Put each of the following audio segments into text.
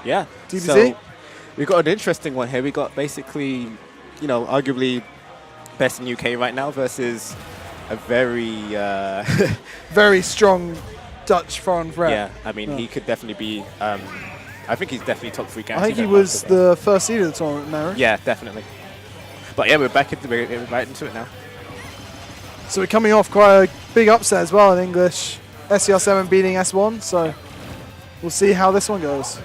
Yeah. DBZ? So we've got an interesting one here. We got basically, you know, arguably best in UK right now versus a very very strong Dutch foreign threat. Yeah, I mean, he could definitely be. I think he's definitely top 3 I guaranteed. think he was the first seed of the tournament, Meru. Yeah, definitely. But yeah, we're right into it now. So we're coming off quite a big upset as well in English. SCR7 beating S1, so we'll see how this one goes.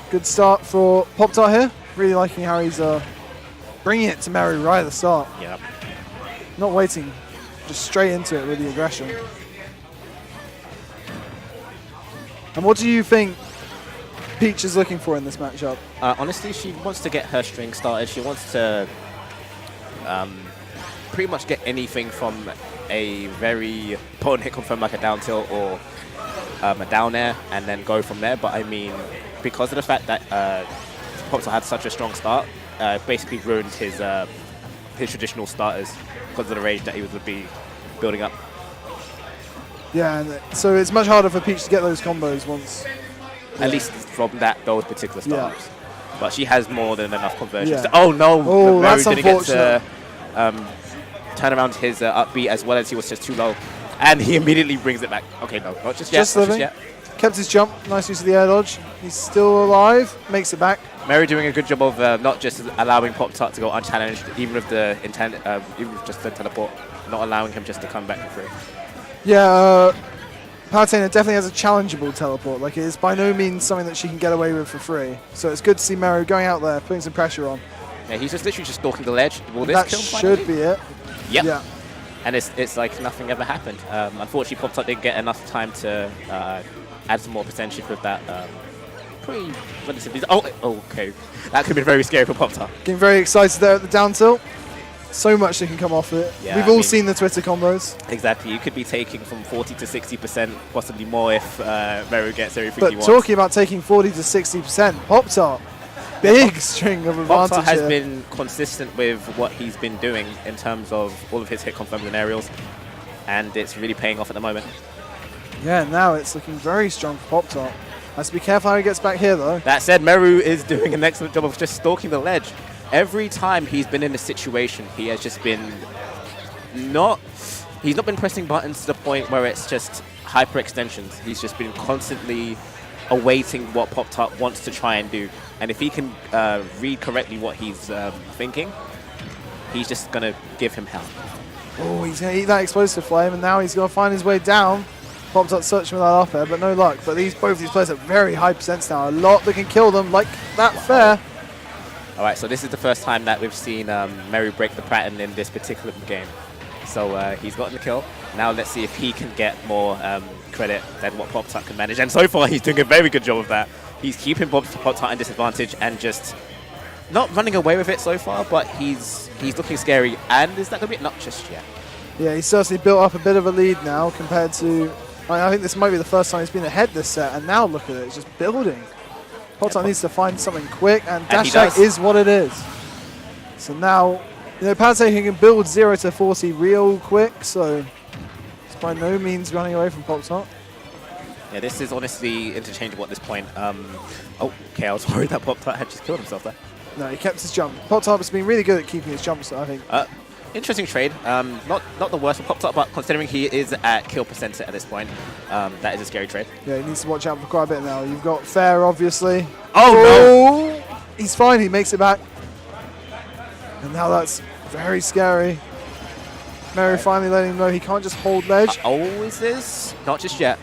Good start for Poptart here. Really liking how he's bringing it to Meru right at the start. Yep. Not waiting, just straight into it with the aggression. And what do you think Peach is looking for in this matchup? Honestly, she wants to get her string started. She wants to pretty much get anything from a very potent hit confirm like a down tilt or a down air and then go from there. But I mean, because of the fact that Poptart had such a strong start, basically ruined his traditional starters because of the rage that he was to be building up. Yeah, and so it's much harder for Peach to get those combos once. At least from those particular startups. Yeah. But she has more than enough conversions. Yeah. Oh no! Oh, Meru that's didn't get to unfortunate. turn around his upbeat as well as he was just too low. And he immediately brings it back. Okay, no, not just yet. Just living. Not just yet. Kept his jump. Nice use of the air dodge. He's still alive. Makes it back. Meru doing a good job of not just allowing Poptart to go unchallenged, even with the intent, even with just the teleport, not allowing him just to come back for free. Yeah, Palutena definitely has a challengeable teleport. Like, it is by no means something that she can get away with for free. So it's good to see Meru going out there, putting some pressure on. Yeah, he's just literally just stalking the ledge. Will this That kill should be it. Yep. Yeah. And it's like nothing ever happened. Unfortunately, Poptart didn't get enough time to add some more percentage with that. Pretty relatively. Oh, okay. That could be very scary for Poptart. Getting very excited there at the down tilt. So much that can come off it. Yeah, We've all seen the Twitter combos. Exactly. You could be taking from 40 to 60%, possibly more if Meru gets everything But he wants. talking about taking 40 to 60%, Poptart, big string of advantage Poptart has here. been consistent with what he's been doing in terms of all of his hit confirms and aerials, and it's really paying off at the moment. Yeah, now it's looking very strong for Poptart. Has to be careful how he gets back here, though. That said, Meru is doing an excellent job of just stalking the ledge. Every time he's been in a situation, he has just been he's not been pressing buttons to the point where it's just hyper extensions. He's just been constantly awaiting what Poptart wants to try and do. And if he can read correctly what he's thinking, he's just going to give him hell. Oh, he's going to eat that explosive flame, and now he's going to find his way down. Poptart searching with that up air, but no luck. But both these players have very high percents now. A lot that can kill them, like that fair. All right, so this is the first time that we've seen Meru break the pattern in this particular game. So he's gotten the kill. Now let's see if he can get more credit than what Poptart can manage. And so far, he's doing a very good job of that. He's keeping Poptart in disadvantage and just not running away with it so far, but he's looking scary. And is that going to be it? Not just yet. Yeah, he's certainly built up a bit of a lead now compared to... I think this might be the first time he's been ahead this set, and now look at it, it's just building. Poptart needs to find something quick, and dash attack is what it is. So now, you know, Palutena can build 0 to 40 real quick, so it's by no means running away from Poptart. Yeah, this is honestly interchangeable at this point. Okay, I was worried that Poptart had just killed himself there. No, he kept his jump. Poptart has been really good at keeping his jumps, I think. Interesting trade. Not the worst for Poptart, but considering he is at kill percent at this point, that is a scary trade. Yeah, he needs to watch out for quite a bit now. You've got Fair, obviously. Oh, no! He's fine. He makes it back. And now that's very scary. Meru finally letting him know he can't just hold ledge. Is this? Not just yet.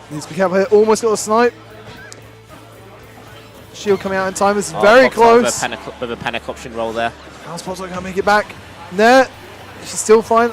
Needs to be careful here. Almost got a snipe. Shield coming out in time. This is very close. With a panic option roll there. How's Poptart going to make it back? There. She's still fine.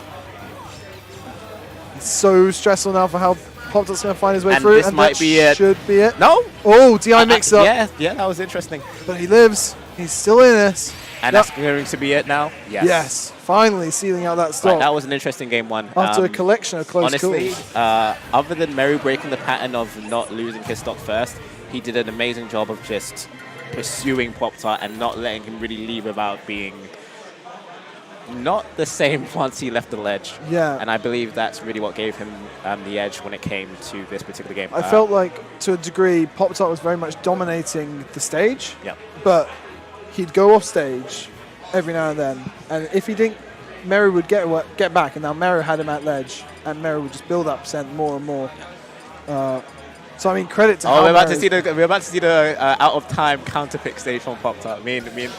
It's so stressful now for how Poptart's going to find his way through. This might be it. Should be it. No. Oh, DI mix-up. Yeah, that was interesting. But he lives. He's still in this. And that's going to be it now? Yes. Yes. Finally sealing out that stop. Right, that was an interesting game one. After a collection of close honestly, calls. Other than Meru breaking the pattern of not losing his stock first, he did an amazing job of just pursuing Poptart and not letting him really leave without being not the same once he left the ledge. Yeah. And I believe that's really what gave him the edge when it came to this particular game. I felt like, to a degree, Poptart was very much dominating the stage. Yeah. But he'd go off stage every now and then. And if he didn't, Meru would get back. And now Meru had him at ledge. And Meru would just build up percent more and more. So I mean, credit to. Oh, we're about to see the out of time counter pick stage from Poptart.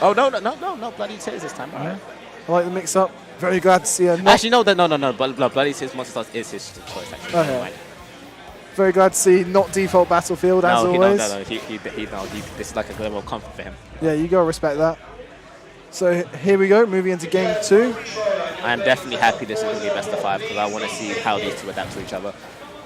Oh no, bloody tears this time. All right. I like the mix up. Very glad to see her. Actually, no. Bloody tears monster stars is his choice. Actually, okay. Very glad to see not default battlefield as always. No. This is like a glimmer of comfort for him. Yeah, you gotta respect that. So here we go, moving into game 2. I am definitely happy this is going to be best of 5 because I want to see how these two adapt to each other.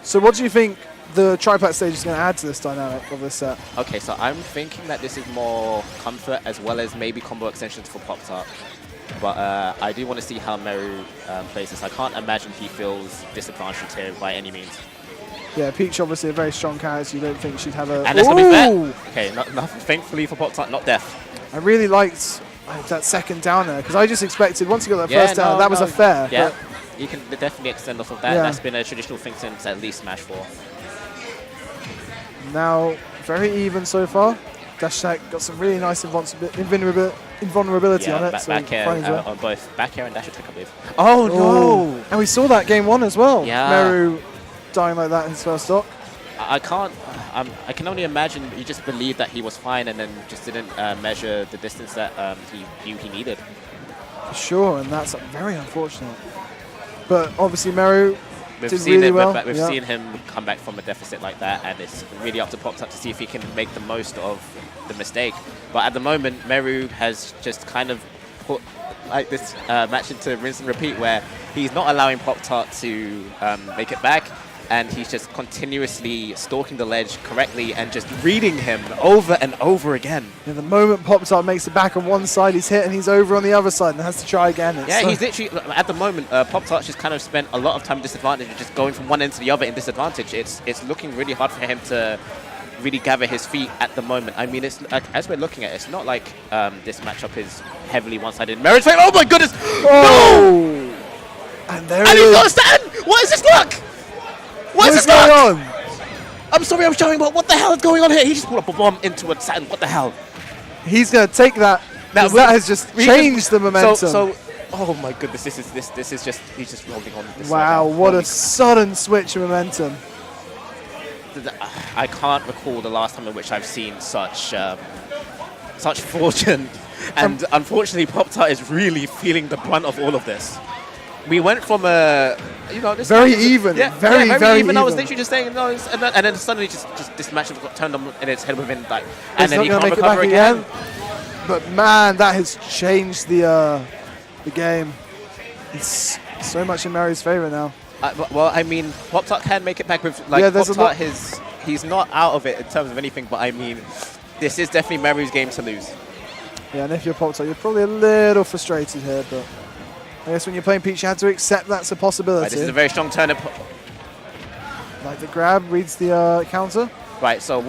So what do you think the triplet stage is going to add to this dynamic of this set? Okay, so I'm thinking that this is more comfort as well as maybe combo extensions for Poptart. But I do want to see how Meru plays this. I can't imagine he feels disadvantaged here by any means. Yeah, Peach obviously a very strong character. You don't think she'd have a... And that's going to be fair. Okay, thankfully for Poptart, not death. I really liked that second down there because I just expected once you got that first down, that was a fair. Yeah, you can definitely extend off of that. Yeah. That's been a traditional thing since at least Smash 4. Now, very even so far. Dash attack got some really nice invulnerability on it. Back air on both back air and dash attack, I believe. Oh no! And we saw that game 1 as well. Yeah. Meru dying like that in his first stock. I can only imagine he just believed that he was fine and then just didn't measure the distance that he knew he needed. For sure, and that's very unfortunate. But obviously Meru We've seen him come back from a deficit like that, and it's really up to Poptart to see if he can make the most of the mistake. But at the moment, Meru has just kind of put like this match into rinse and repeat, where he's not allowing Poptart to make it back, and he's just continuously stalking the ledge correctly and just reading him over and over again. Yeah, the moment Poptart makes it back on one side, he's hit and he's over on the other side and has to try again. He's literally, at the moment, Poptart's just kind of spent a lot of time disadvantage and just going from one end to the other in disadvantage. It's looking really hard for him to really gather his feet at the moment. I mean, it's as we're looking at it, it's not like this matchup is heavily one-sided in Meru's favor. Oh my goodness! Oh! No! And there it is. He's got a stand! What is this luck? What is going on? I'm sorry I'm showing, but what the hell is going on here? He just pulled up a bomb into a Saturn. What the hell? He's going to take that. That has just changed the momentum. Oh my goodness, this is just, he's just rolling on. Wow, what a sudden switch of momentum. I can't recall the last time in which I've seen such fortune. And unfortunately, Poptart is really feeling the brunt of all of this. We went from this very even, very even. I was literally just saying no, and then suddenly just this match got turned on in its head within like, and then he can't recover again. But man, that has changed the game. It's so much in Meru's favor now. Well, I mean, Poptart can make it back with like Poptart. He's not out of it in terms of anything, but I mean, this is definitely Meru's game to lose. Yeah, and if you're Poptart, you're probably a little frustrated here, but I guess when you're playing Peach, you have to accept that's a possibility. Right, this is a very strong turnip. Like the grab reads the counter. Right, so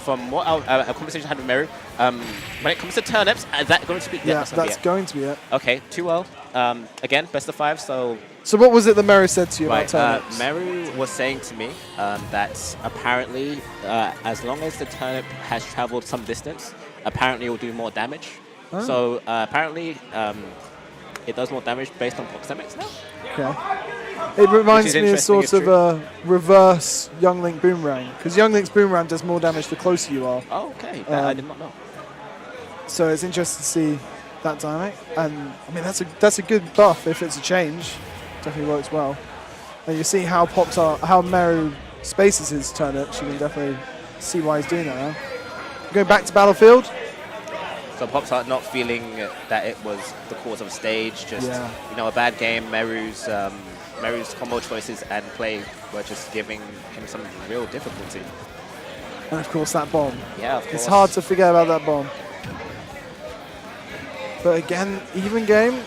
from what our conversation I had with Meru, when it comes to turnips, is that going to be... Yeah, that's going to be it. Okay, 2-0. Again, best of 5, so... So what was it that Meru said to you about turnips? Meru was saying to me that apparently, as long as the turnip has traveled some distance, apparently it will do more damage. Oh. So apparently... it does more damage based on proxemics now. Okay. It reminds me of sort of a reverse Young Link Boomerang, because Young Link's Boomerang does more damage the closer you are. Oh, okay. I did not know. So it's interesting to see that dynamic, and I mean that's a good buff if it's a change. Definitely works well. And you see how how Meru spaces his turnips. You can definitely see why he's doing that now. Going back to battlefield. So Poptart not feeling that it was the cause of a stage, just a bad game. Meru's combo choices and play were just giving him some real difficulty. And of course that bomb. Yeah, of course. It's hard to forget about that bomb. But again, even game.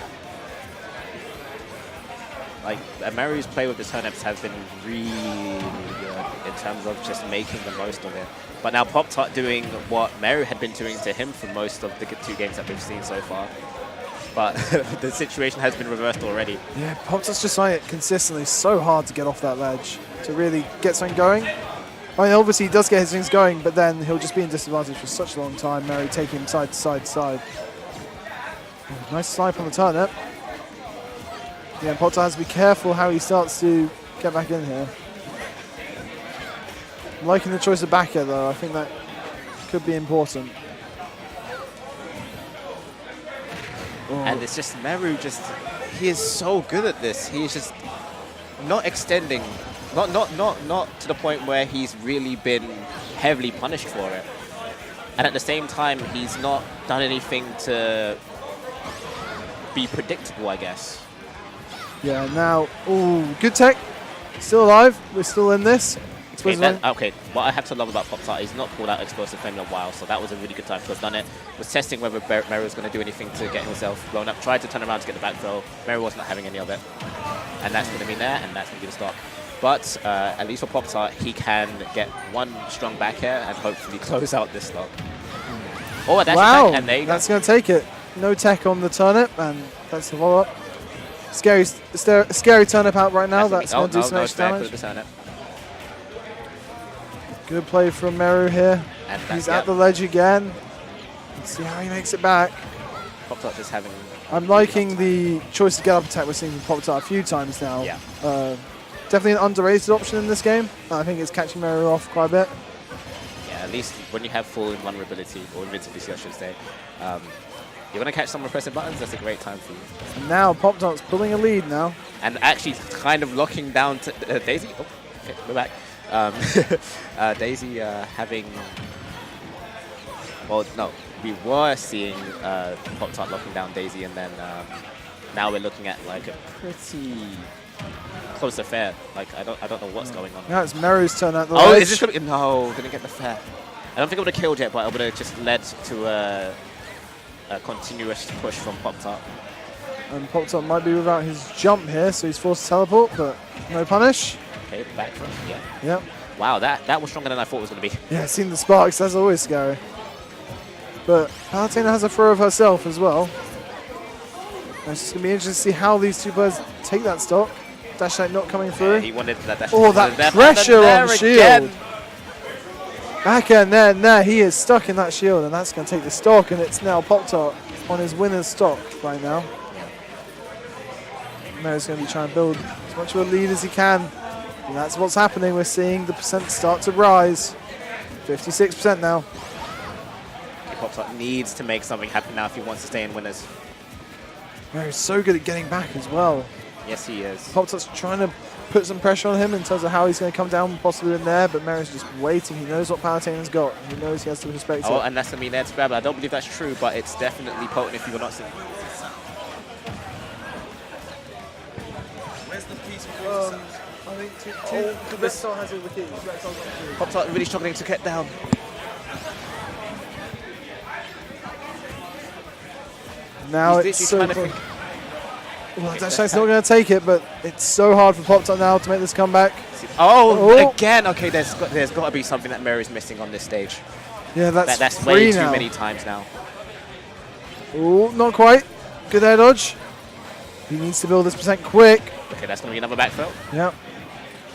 Like Meru's play with the turnips has been really good in terms of just making the most of it. But now Poptart doing what Meru had been doing to him for most of the 2 games that we've seen so far. but the situation has been reversed already. Yeah, Poptart's just trying it consistently. So hard to get off that ledge to really get something going. I mean, obviously he does get his things going, but then he'll just be in disadvantage for such a long time. Meru taking him side to side to side. Oh, nice snipe on the turnip. Yeah, Poptart has to be careful how he starts to get back in here. I'm liking the choice of back air though. I think that could be important. Oh. And it's just Meru he is so good at this. He is just not extending, not to the point where he's really been heavily punished for it. And at the same time, he's not done anything to be predictable, I guess. Yeah, now, ooh, good tech. Still alive. We're still in this. Okay, what I have to love about Poptart is not pulled out explosive flame in a while, so that was a really good time to have done it. Was testing whether Meru was going to do anything to get himself blown up. Tried to turn around to get the back throw. Meru was not having any of it. And that's going to be there, and that's going to be the stop. But at least for Poptart, he can get one strong back air and hopefully close out this stock. Oh, that's wow, and there you that's going to take it. No tech on the turnip, and that's the follow-up. Scary turnip out right now. That's going to do some extra damage. Good play from Meru here. And he's at the ledge again. Let's see how he makes it back. Poptart just having... I'm liking the choice to get up attack we're seeing from Poptart a few times now. Yeah. Definitely an underrated option in this game. I think it's catching Meru off quite a bit. Yeah, at least when you have full invulnerability, or invincibility I should say, you're going to catch someone pressing buttons, that's a great time for you. And now Poptart's pulling a lead now. And actually kind of locking down to Daisy. Oh, okay, we're back. Daisy having... Well, no, we were seeing Poptart locking down Daisy, and then now we're looking at like a pretty close affair. Like I don't know what's going on. Now it's Meru's turn at the ledge. Is this gonna, no, didn't get the fair. I don't think it would have killed yet, but it would have just led to a continuous push from Poptart. And Poptart might be without his jump here, so he's forced to teleport, but no punish. Okay, back throw, yeah. Yep. Wow, that was stronger than I thought it was going to be. Yeah, seeing the sparks, that's always scary. But Palutena has a throw of herself as well. It's just going to be interesting to see how these two players take that stock. Dash Attack not coming through. Yeah, he wanted that dash. Oh, that pressure on shield. Back end there, he is stuck in that shield, and that's going to take the stock, and it's now Poptart on his winner's stock right now. Meru's going to be trying to build as much of a lead as he can. And that's what's happening. We're seeing the percent start to rise. 56% now. Poptart needs to make something happen now if he wants to stay in winners. Meru's so good at getting back as well. Yes, he is. Poptart's trying to put some pressure on him in terms of how he's going to come down, possibly in there, but Meru's just waiting. He knows what Palutena's got. He knows he has to respect it. Oh, and that's going to be there to grab it. I don't believe that's true, but it's definitely potent if you're not seeing. Where's the piece I think the Reptile has all the keys. Poptart really struggling to get down. Now it's so close. Well, Dash Attack's not going to take it, but it's so hard for Poptart now to make this comeback. Oh, again. Okay, there's got to be something that Meru is missing on this stage. Yeah, that's way now. Too many times now. Oh, not quite. Good air dodge. He needs to build this percent quick. Okay, that's going to be another back throw. Yeah.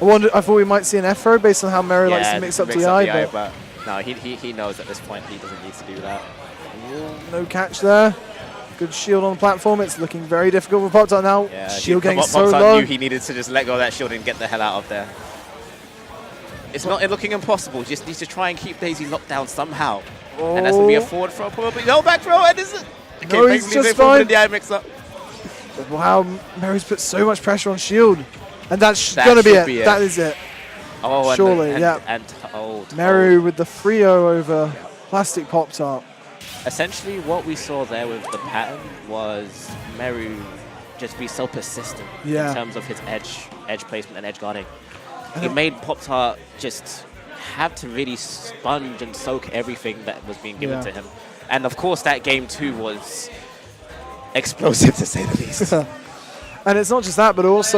I thought we might see an F throw based on how Meru likes to mix up DI, but no, he knows at this point he doesn't need to do that. Ooh, no catch there. Good shield on the platform. It's looking very difficult for Poptart now. Yeah, shield getting so Poptart low. Knew he needed to just let go of that shield and get the hell out of there. It's not looking impossible. Just needs to try and keep Daisy locked down somehow. Oh. And that's going to be a forward throw probably. No, back throw. And is it? Okay, no, he's just fine. The eye mix up. Wow, Meru's put so much pressure on shield. And that's going to be it. That is it. Oh, surely, yeah. And Meru with the 3-0 over Plastic Poptart. Essentially, what we saw there with the pattern was Meru just be so persistent in terms of his edge placement and edge guarding. It made Poptart just have to really sponge and soak everything that was being given to him. And of course, that game too was explosive to say the least. And it's not just that, but also